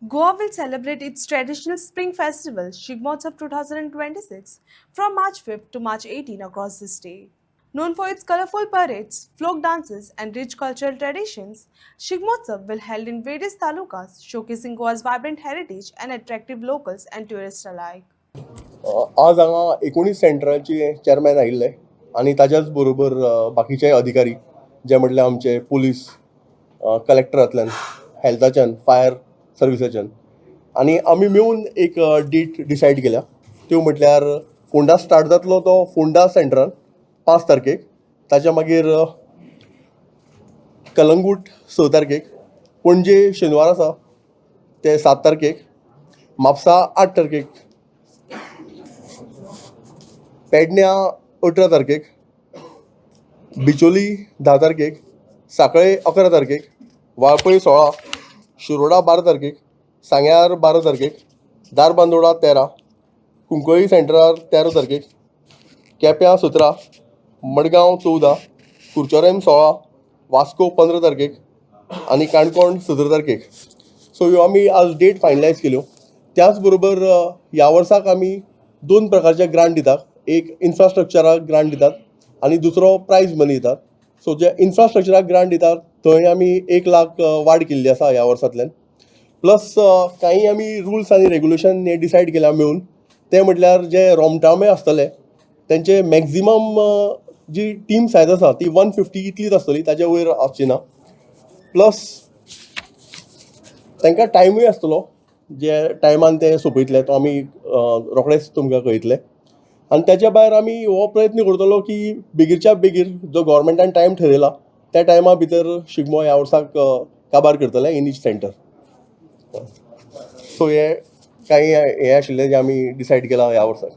Goa will celebrate its traditional spring festival, Shigmotsav 2026, from March 5th to March 18 across the state. Known for its colorful parades, folk dances, and rich cultural traditions, Shigmotsav will held in various talukas, showcasing Goa's vibrant heritage and attractive locals and tourists alike. आज हांगा 19 सेंटराचे chairman आयिल्ले आनी ताच्याच बरोबर बाकीचे अधिकारी जे म्हटल्यार आमचे पुलीस कलेक्टरांतल्यान हेल्थाच्यान फायर सर्विसाच्यान आनी आमी मेळून एक डेट डिसायड केल्या त्यो म्हटल्यार फोंडा स्टार्ट जातलो तो फोंडा सेंटरान 5 तारखेक ताच्या मागीर कलंगूट 6 तारखेक पणजे शेनवार आसा ते 7 तारखेक म्हापसा 8 तारखेक पेडण्यां 18 तारखेक बिचोली 10 तारखेक सांकळे 11 तारखेक वाळपय 16 शिरोडा 12 तारखेक सांग्यार 12 तारखेक दारबांदोडा 13 कुंकळी सेंटरार 13 तारखेक केप्यां 17 मडगांव 14 कुर्चोरेम 16 वास्को 15 तारखेक आनी काणकोण 17 तारखेक सो ह्यो आमी आज डेट फायनलायज केल्यो. त्याच बरोबर ह्या वर्साक आमी 2 प्रकारचे ग्रांट दितात. एक इन्फ्रास्ट्रक्चराक ग्रांट दितात आनी दुसरो प्रायज मनी दितात. सो जे इन्फ्रास्ट्रक्चराक ग्रांट दितात थंय आमी 1 लाख वाड केल्ली आसा ह्या वर्सांतल्यान. प्लस काही आमी रुल्स आनी रेगुलेशन हे डिसायड केल्या मेळून ते म्हटल्यार जे रोमटामे आसतले तेंचे मॅक्झिमम जी टीम सायज आसा ती 150 इतलीच आसतली, ताच्या वयर आसची ना. प्लस तांकां टायमूय आसतलो जे टायमान ते सोंपयतले तो आमी रोखडेच तुमकां कळयतले. आनी त्याच्या भायर आमी हो प्रयत्न करतलो की बेगीरच्या बेगीर जो गव्हर्मेंटान टायम ठरयला त्या टायमा भितर शिगमो ह्या वर्साक काबार करतले इन इच सेंटर. सो हे काही हे आशिल्ले जे आमी डिसायड केला ह्या वर्साक.